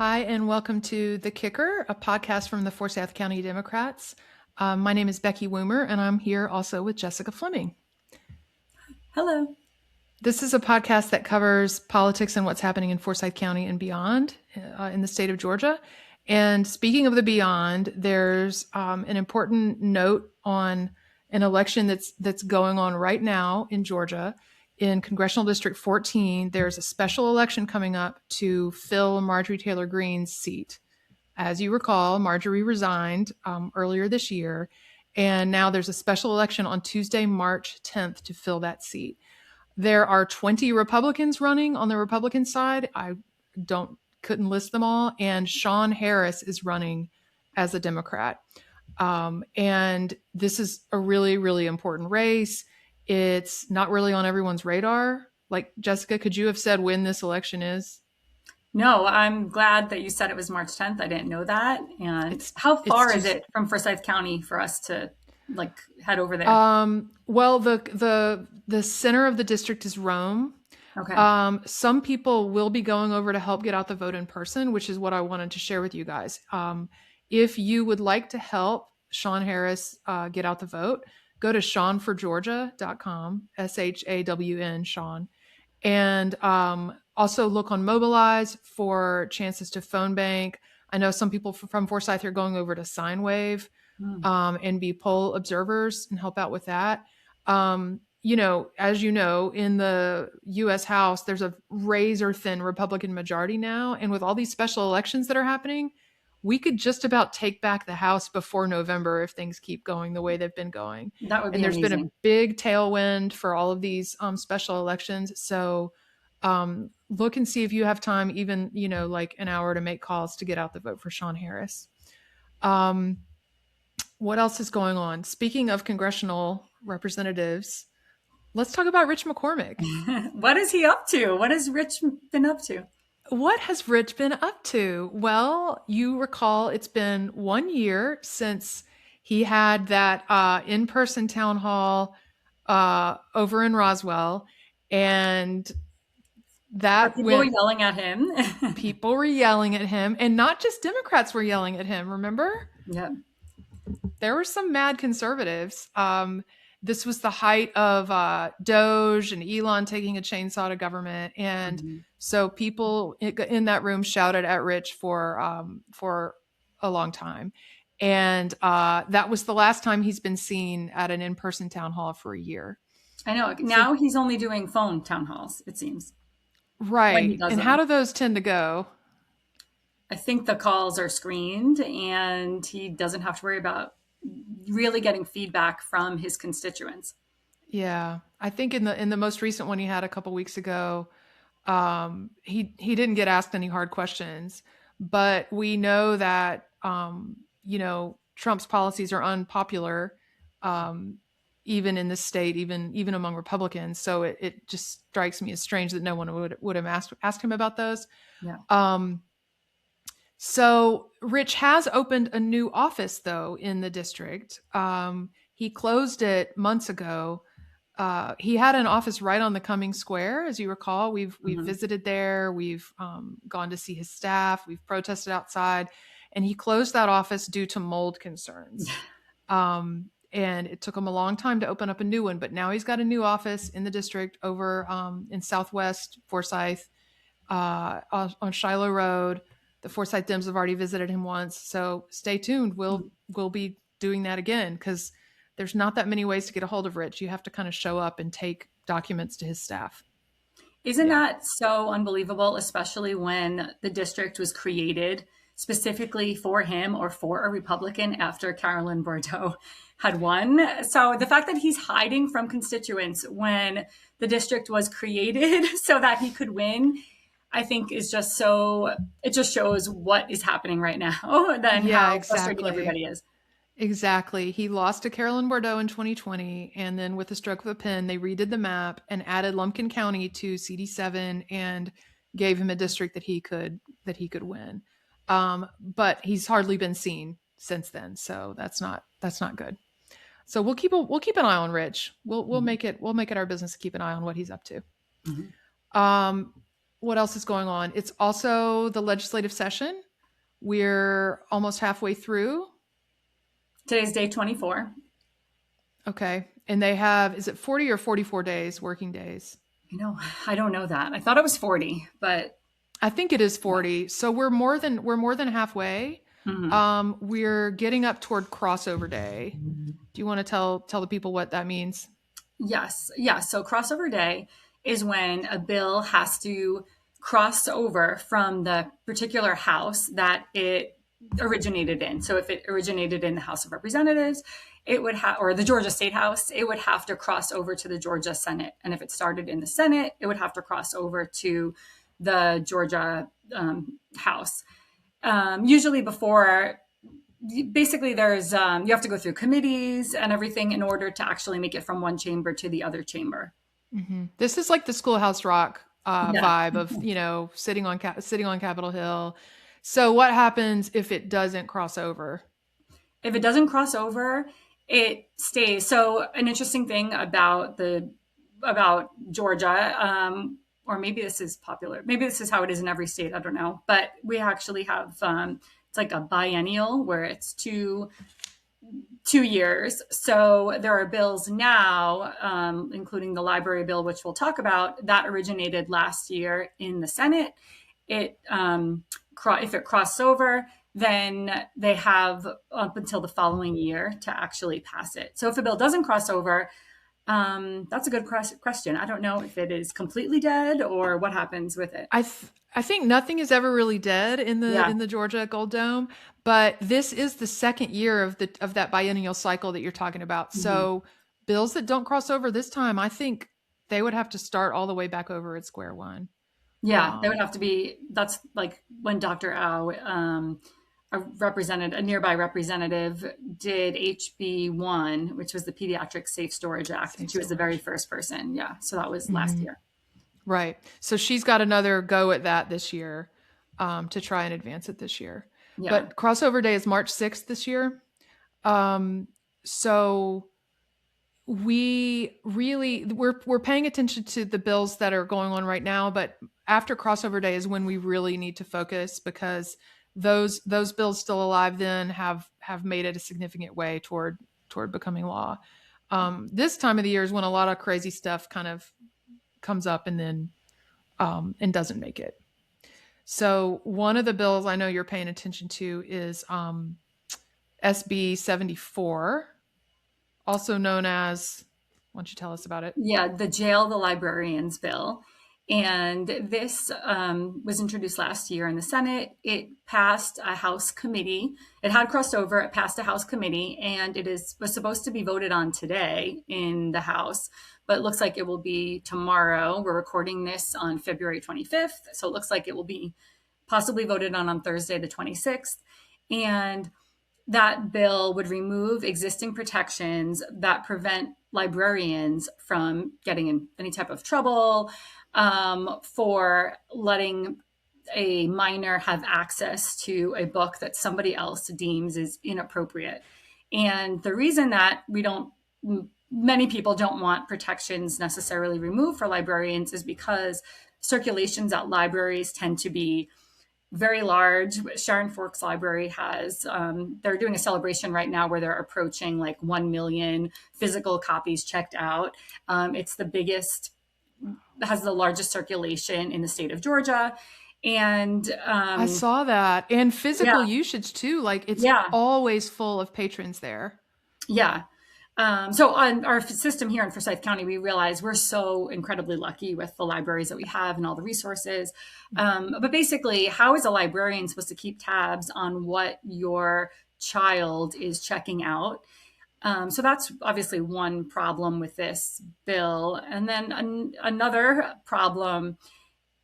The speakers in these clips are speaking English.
Hi, and welcome to The Kicker, a podcast from the Forsyth County Democrats. My name is Becky Woomer, and I'm here also with Jessica Fleming. Hello. This is a podcast that covers politics and what's happening in Forsyth County and beyond in the state of Georgia. And speaking of the beyond, there's an important note on an election that's going on right now in Georgia. In Congressional District 14, there's a special election coming up to fill Marjorie Taylor Greene's seat. As you recall, Marjorie resigned earlier this year, and now there's a special election on Tuesday, March 10th to fill that seat. There are 20 Republicans running on the Republican side. I couldn't list them all. And Sean Harris is running as a Democrat. And this is a really, really important race. It's not really on everyone's radar. Like, Jessica, could you have said when this election is? No, I'm glad that you said it was March 10th. I didn't know that. And how far is it from Forsyth County for us to head over there? Well, the center of the district is Rome. Okay. Some people will be going over to help get out the vote in person, which is what I wanted to share with you guys. If you would like to help Sean Harris get out the vote, go to ShawnForGeorgia.com, SHAWN, Sean. And also look on Mobilize for chances to phone bank. I know some people from Forsyth are going over to SignWave and be poll observers and help out with that. As you know, in the U.S. House, there's a razor thin Republican majority now. And with all these special elections that are happening, we could just about take back the House before November if things keep going the way they've been going. That would be And there's amazing. been a big tailwind for all of these special elections. So look and see if you have time, even, like an hour to make calls to get out the vote for Sean Harris. What else is going on? Speaking of congressional representatives, let's talk about Rich McCormick. What is he up to? What has Rich been up to? What has Rich been up to? Well, you recall it's been 1 year since he had that in-person town hall over in Roswell, and that People were yelling at him. People were yelling at him, and not just Democrats were yelling at him. Remember? Yeah. There were some mad conservatives. This was the height of Doge and Elon taking a chainsaw to government. And so people in that room shouted at Rich for a long time. And that was the last time he's been seen at an in-person town hall for a year. I know. Now he's only doing phone town halls, it seems. Right. And how do those tend to go? I think the calls are screened and he doesn't have to worry about really getting feedback from his constituents. Yeah, I think in the most recent one he had a couple weeks ago, he didn't get asked any hard questions, but we know that Trump's policies are unpopular, even in this state, even among Republicans. So it just strikes me as strange that no one would have asked him about those. Yeah. So Rich has opened a new office, though, in the district. He closed it months ago. He had an office right on the Cummings Square, as you recall. We've visited there. We've gone to see his staff. We've protested outside. And he closed that office due to mold concerns. And it took him a long time to open up a new one. But now he's got a new office in the district over in Southwest Forsyth on Shiloh Road. The Forsyth Dems have already visited him once. So stay tuned. We'll be doing that again because there's not that many ways to get a hold of Rich. You have to kind of show up and take documents to his staff. Isn't that so unbelievable, especially when the district was created specifically for him or for a Republican after Carolyn Bordeaux had won? So the fact that he's hiding from constituents when the district was created so that he could win, I think is just so, it just shows what is happening right now than how frustrating everybody is. Exactly. He lost to Carolyn Bordeaux in 2020, and then with a stroke of a pen, they redid the map and added Lumpkin County to CD7 and gave him a district that he could win. But he's hardly been seen since then, so that's not good. So we'll keep an eye on Rich. We'll make it our business to keep an eye on what he's up to. what else is going on? It's also the legislative session. We're almost halfway through. Today's day 24. Okay. And they have, is it 40 or 44 days, working days? I don't know that. I thought it was 40, but I think it is 40. So we're more than halfway. We're getting up toward crossover day. Do you want to tell the people what that means? Yes. Yeah. So crossover day is when a bill has to cross over from the particular house that it originated in. So if it originated in the House of Representatives, it would have, or the Georgia State House, it would have to cross over to the Georgia Senate. And if it started in the Senate, it would have to cross over to the Georgia House. Usually before, basically there's, you have to go through committees and everything in order to actually make it from one chamber to the other chamber. This is like the Schoolhouse Rock Yeah. vibe of, sitting on Capitol Hill. So what happens if it doesn't cross over? If it doesn't cross over, it stays. So an interesting thing about Georgia, or maybe this is popular. Maybe this is how it is in every state. I don't know. But we actually have it's like a biennial where it's two years. So there are bills now, including the library bill, which we'll talk about, that originated last year in the Senate. If it crossed over, then they have up until the following year to actually pass it. So if a bill doesn't cross over, that's a good question. I don't know if it is completely dead or what happens with it. I think nothing is ever really dead in the Georgia Gold Dome, but this is the second year of that biennial cycle that you're talking about. So bills that don't cross over this time, I think they would have to start all the way back over at square one. Yeah, they would have to be. That's like when Dr. Au, a nearby representative, did HB1, which was the Pediatric Safe Storage Act. She was the very first person. Yeah, so that was last year. Right. So she's got another go at that this year, to try and advance it this year. Yeah. But crossover day is March 6th this year. So we're paying attention to the bills that are going on right now, but after crossover day is when we really need to focus, because those bills still alive then have made it a significant way toward becoming law. This time of the year is when a lot of crazy stuff kind of comes up and then and doesn't make it. So one of the bills I know you're paying attention to is SB 74, also known as, why don't you tell us about it? Yeah, the Jail the Librarians bill. And this was introduced last year in the Senate. It passed a House committee. It had crossed over. It passed a House committee, and was supposed to be voted on today in the House, but it looks like it will be tomorrow. We're recording this on February 25th, so it looks like it will be possibly voted on Thursday, the 26th. And that bill would remove existing protections that prevent librarians from getting in any type of trouble, for letting a minor have access to a book that somebody else deems is inappropriate. And the reason that many people don't want protections necessarily removed for librarians is because circulations at libraries tend to be very large. Sharon Forks Library has, they're doing a celebration right now where they're approaching like 1 million physical copies checked out. It's the biggest, has the largest circulation in the state of Georgia. And I saw that. And physical usage too. Like it's always full of patrons there. Yeah. So on our system here in Forsyth County, we realize we're so incredibly lucky with the libraries that we have and all the resources. But basically, how is a librarian supposed to keep tabs on what your child is checking out? So that's obviously one problem with this bill. And then another problem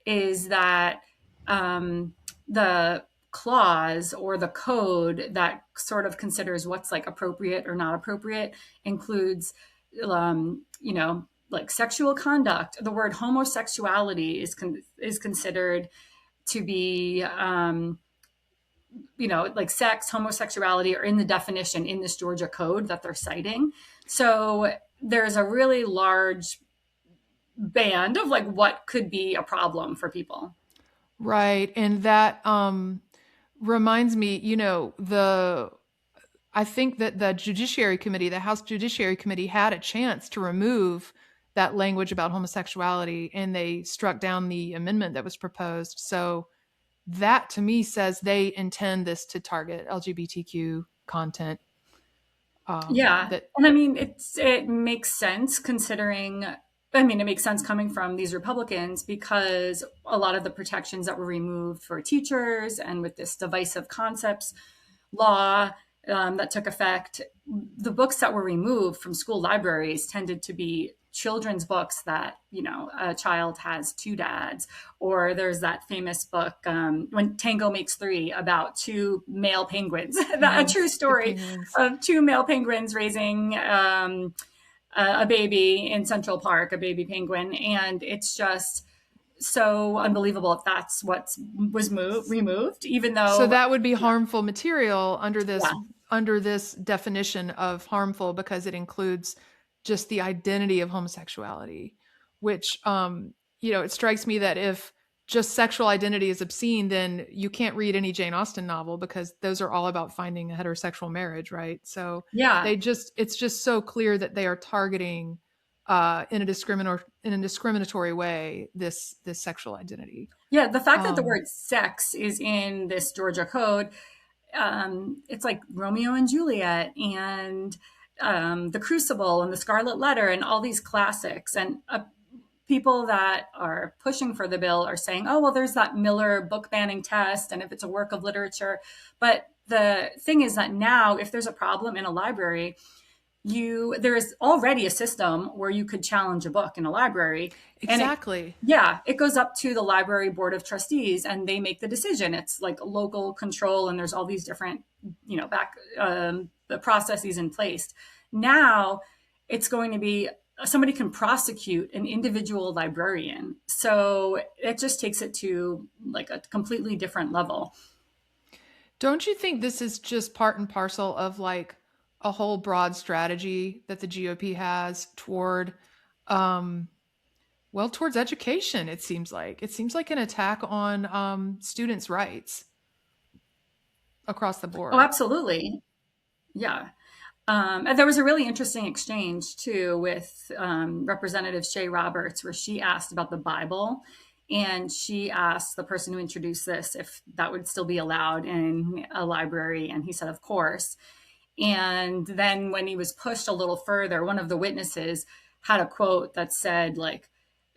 is that the clause or the code that sort of considers what's like appropriate or not appropriate includes, like sexual conduct. The word homosexuality is considered to be, like sex, homosexuality, or in the definition in this Georgia code that they're citing. So there's a really large band of like what could be a problem for people. Right. And that reminds me, I think that the Judiciary Committee, the House Judiciary Committee, had a chance to remove that language about homosexuality, and they struck down the amendment that was proposed. So that to me says they intend this to target LGBTQ content. Yeah. That And I mean, it makes sense considering, I mean, it makes sense coming from these Republicans because a lot of the protections that were removed for teachers and with this divisive concepts law that took effect, the books that were removed from school libraries tended to be children's books that, you know, a child has two dads, or there's that famous book, When Tango Makes Three, about two male penguins, a true the story penguins. of two male penguins raising a baby in Central Park, a baby penguin. And it's just so unbelievable if that's what was removed, even So though, that would be harmful material yeah, under this definition of harmful because it includes just the identity of homosexuality, which it strikes me that if just sexual identity is obscene, then you can't read any Jane Austen novel because those are all about finding a heterosexual marriage, right? So yeah, it's just so clear that they are targeting in a discriminatory way this sexual identity. yeah. The fact that the Um, word sex is in this Georgia code, it's like Romeo and Juliet and The Crucible and The Scarlet Letter and all these classics. And people that are pushing for the bill are saying, oh, well, there's that Miller book banning test, and if it's a work of literature. But the thing is that now, if there's a problem in a library, there is already a system where you could challenge a book in a library, and exactly. it goes up to the library board of trustees, and they make the decision. It's like local control, and there's all these different, the processes in place. Now, it's going to be somebody can prosecute an individual librarian, so it just takes it to like a completely different level. Don't you think this is just part and parcel of like a whole broad strategy that the GOP has toward, um, towards education? It seems like an attack on students' rights across the Oh, board. absolutely. Yeah. And there was a really interesting exchange too with Representative Shay Roberts, where she asked about the Bible, and she asked the person who introduced this if that would still be allowed in a library, and he said, of course. And then when he was pushed a little further, one of the witnesses had a quote that said, like,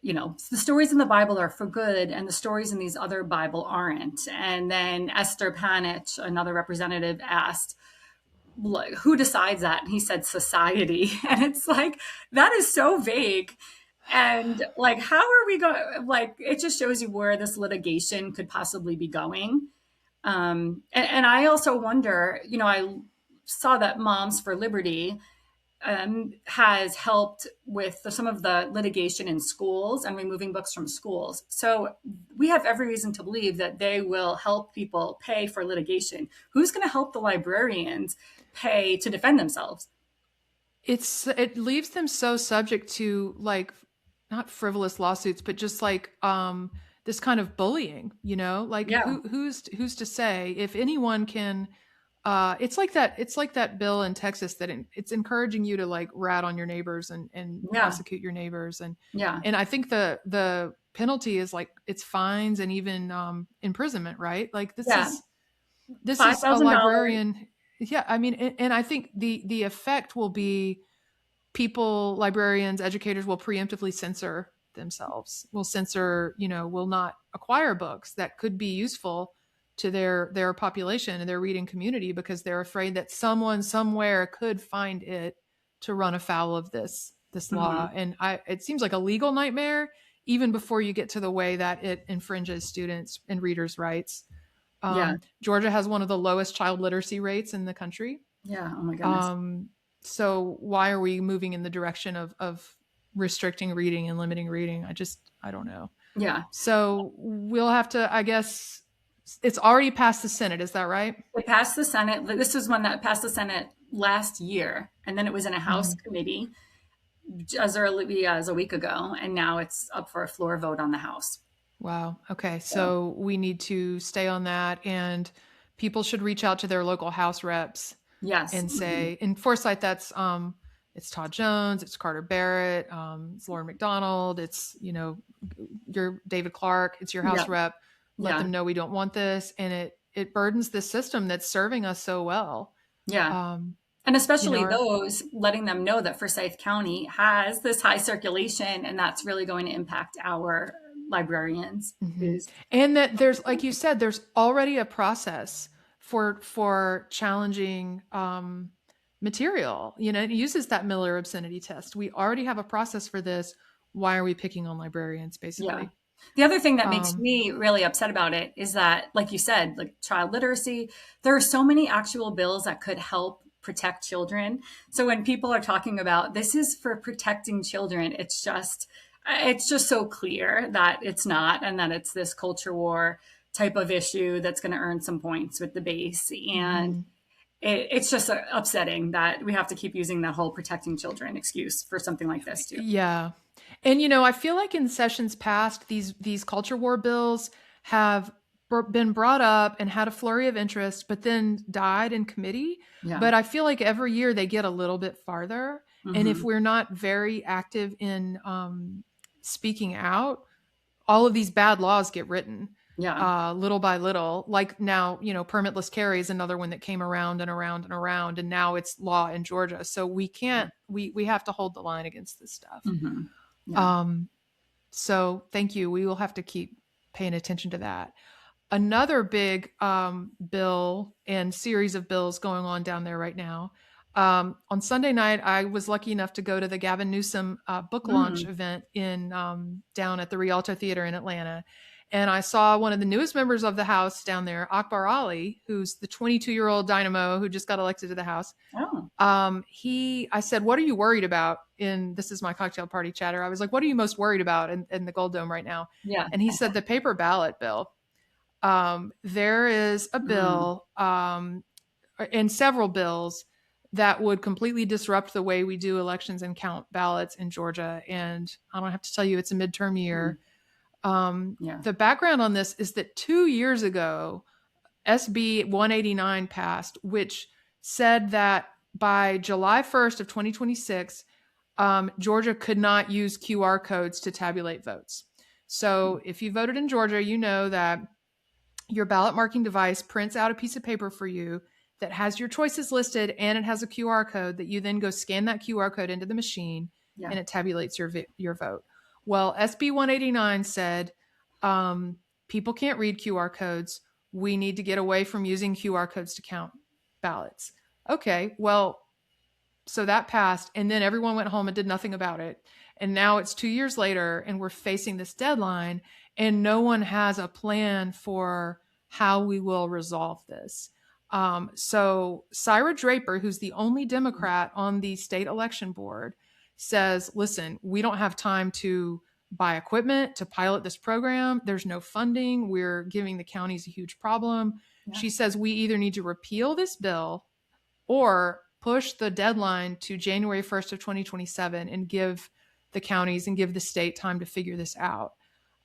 you know, the stories in the Bible are for good, and the stories in these other Bible aren't. And then Esther Panich, another representative, asked, like, who decides that? And he said society. And it's like, that is so vague. And like, how are we going? Like, it just shows you where this litigation could possibly be going. And I also wonder, you know, I saw that Moms for Liberty has helped with some of the litigation in schools and removing books from schools. So we have every reason to believe that they will help people pay for litigation. Who's going to help the librarians pay to defend themselves? It leaves them so subject to like not frivolous lawsuits, but just like this kind of bullying, like Yeah, who's to say if anyone can it's like that bill in Texas that it's encouraging you to like rat on your neighbors and yeah, prosecute your neighbors yeah, and I think the penalty is like it's fines and even imprisonment, right? Like yeah. this is a $5,000. librarian. Yeah, I mean, and I think the effect will be people, librarians, educators will preemptively censor themselves. Will censor, will not acquire books that could be useful to their population and their reading community because they're afraid that someone somewhere could find it to run afoul of this law. Mhm. And it seems like a legal nightmare even before you get to the way that it infringes students and readers' rights. Yeah, Georgia has one of the lowest child literacy rates in the country. yeah. Oh my goodness. Um, so why are we moving in the direction of restricting reading and limiting reading? I don't know. Yeah. So we'll have to, I guess, it's already passed the Senate. Is that right? It passed the Senate. This was one that passed the Senate last year, and then it was in a House Mhm. committee. as early as a week ago, and now it's up for a floor vote on the House. Wow. Okay. So, So we need to stay on that, and people should reach out to their local House reps yes. and Mhm. say, in Forsyth, that's it's Todd Jones, it's Carter Barrett, it's Lauren McDonald, it's your David Clark, it's your Yeah. House rep. Let Yeah. them know we don't want this, and it burdens the system that's serving us so well. Yeah. Um, And you know, especially our, those, letting them know that Forsyth County has this high circulation, and that's really going to impact our librarians. Mhm. Is And that there's, like you said, there's already a process for challenging material. It uses that Miller obscenity test. We already have a process for this. Why are we picking on librarians, Yeah. basically? The other thing that makes Um, me really upset about it is that, like you said, like child literacy, there are so many actual bills that could help protect children. So when people are talking about this is for protecting children, it's just so clear that it's not, and that it's this culture war type of issue that's going to earn some points with the base. And mhm. it's just upsetting that we have to keep using that whole protecting children excuse for something like this too. Yeah. And I feel like in sessions past, these culture war bills have been brought up and had a flurry of interest, but then died in committee. Yeah. But I feel like every year they get a little bit farther. And if Hmm. we're not very active in speaking out, all of these bad laws get written Yeah. little by little. Like now, permitless carry is another one that came around and around and around, and now it's law in Georgia. So we can't, we have to hold the line against this stuff. Hmm. Yeah. Um, so thank you. We will have to keep paying attention to that. Another big bill and series of bills going on down there right now. On Sunday night, I was lucky enough to go to the Gavin Newsom book launch Mm. event in down at the Rialto Theater in Atlanta. And I saw one of the newest members of the House down there, Akbar Ali, who's the 22-year-old dynamo who just got elected to the House. Oh. I said, what are you worried about this is my cocktail party chatter. I was like, what are you most worried about in the Gold Dome right now? Yeah. And he said, the paper ballot bill. There is a Mm. bill and several bills that would completely disrupt the way we do elections and count ballots in Georgia. And I don't have to tell you, it's a midterm Mm. year. Yeah. The background on this is that 2 years ago, SB 189 passed, which said that by July 1st of 2026, Georgia could not use QR codes to tabulate votes. So if you voted in Georgia, you know that your ballot marking device prints out a piece of paper for you that has your choices listed, and it has a QR code that you then go scan that QR code into the machine, Yeah. and it tabulates your vote. Well, SB 189 said people can't read QR codes. We need to get away from using QR codes to count ballots. Okay, well, so that passed, and then everyone went home and did nothing about it. And now it's 2 years later, and we're facing this deadline, and no one has a plan for how we will resolve this. So Syra Draper, who's the only Democrat on the state election board, says, listen, we don't have time to buy equipment to pilot this program. There's no funding. We're giving the counties a huge problem. Yeah. She says we either need to repeal this bill or push the deadline to January 1st of 2027 and give the counties and give the state time to figure this out.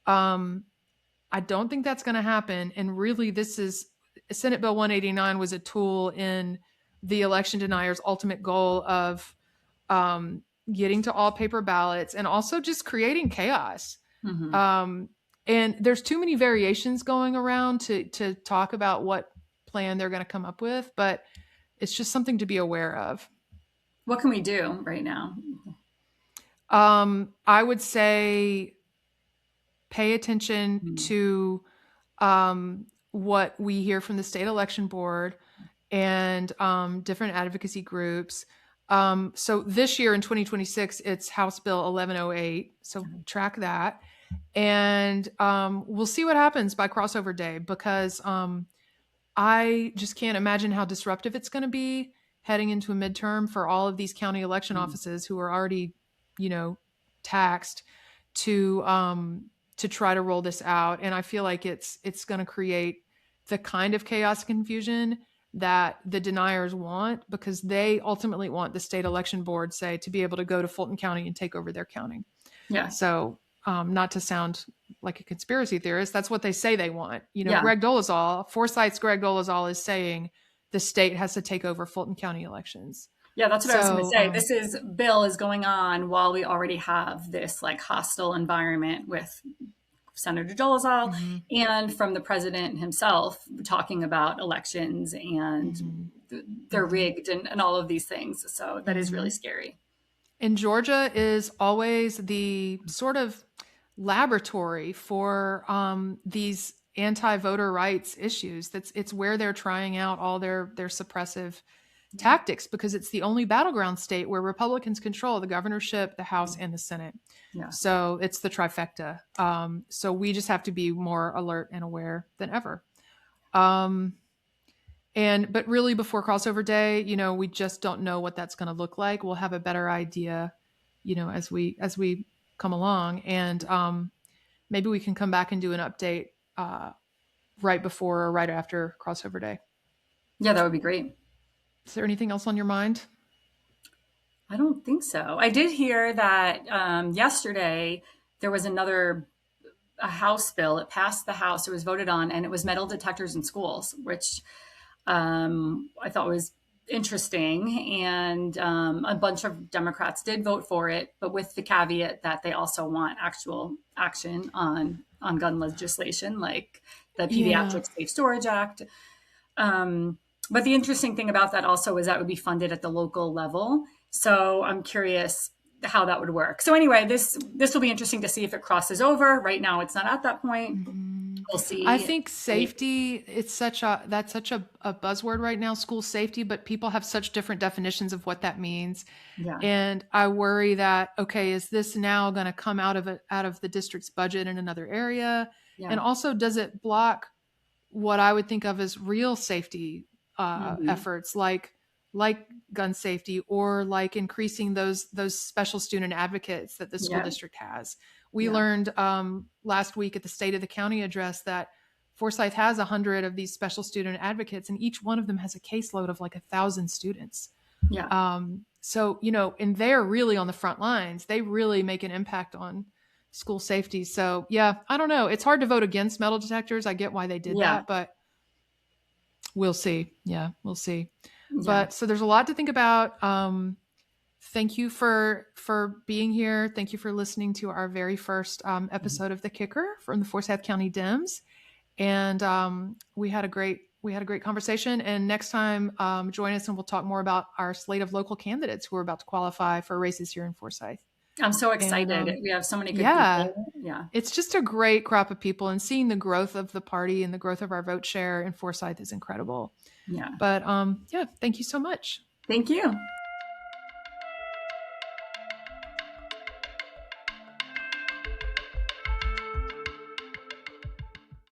I don't think that's going to happen. And really, this is Senate Bill 189 was a tool in the election deniers' ultimate goal of getting to all paper ballots and also just creating chaos. Hmm. Um, and there's too many variations going around to talk about what plan they're going to come up with, but it's just something to be aware of. What can we do right now? I would say pay attention Mm. to what we hear from the state election board and different advocacy groups. So this year in 2026, it's House Bill 1108. So track that. And we'll see what happens by crossover day, because I just can't imagine how disruptive it's going to be heading into a midterm for all of these county election Mm. offices who are already, taxed to try to roll this out. And I feel like it's going to create the kind of chaos and confusion that the deniers want, because they ultimately want the state election board, say, to be able to go to Fulton County and take over their county. Yeah. So not to sound like a conspiracy theorist, that's what they say they want. Yeah. Greg Dolezal, Forsyth's Greg Dolezal is saying the state has to take over Fulton County elections. Yeah, that's what I was going to say. This bill is going on while we already have this like hostile environment with Senator Dolezal and from the president himself talking about elections and they're rigged and all of these things. So that is really scary. And Georgia is always the sort of laboratory for these anti-voter rights issues. It's where they're trying out all their suppressive tactics, because it's the only battleground state where Republicans control the governorship, the House, and the Senate. Yeah. So it's the trifecta. So we just have to be more alert and aware than ever. But really before crossover day, we just don't know what that's going to look like. We'll have a better idea, as we come along, and maybe we can come back and do an update right before or right after crossover day. Yeah, that would be great. Is there anything else on your mind? I don't think so. I did hear that yesterday there was a House bill. It passed the House. It was voted on, and it was metal detectors in schools, which I thought was interesting. And a bunch of Democrats did vote for it, but with the caveat that they also want actual action on gun legislation, like the Pediatric Safe Storage Act. But the interesting thing about that also is that would be funded at the local level. So I'm curious how that would work. So anyway, this will be interesting to see if it crosses over. Right now, it's not at that point. We'll see. I think safety, that's such a buzzword right now, school safety, but people have such different definitions of what that means. Yeah. And I worry that, okay, is this now going to come out of the district's budget in another area? Yeah. And also, does it block what I would think of as real safety efforts, like gun safety, or like increasing those special student advocates that the school district has? We learned last week at the State of the County address that Forsyth has 100 of these special student advocates, and each one of them has a caseload of like 1,000 students. Yeah. So, and they're really on the front lines. They really make an impact on school safety. So yeah, I don't know. It's hard to vote against metal detectors. I get why they did that, but we'll see. Yeah, we'll see. Yeah. But so there's a lot to think about. Thank you for being here. Thank you for listening to our very first episode of The Kicker from the Forsyth County Dems. And we had a great conversation. And next time, join us and we'll talk more about our slate of local candidates who are about to qualify for races here in Forsyth. I'm so excited. And, we have so many good people. Yeah. It's just a great crop of people, and seeing the growth of the party and the growth of our vote share in Forsyth is incredible. Yeah. But thank you so much. Thank you.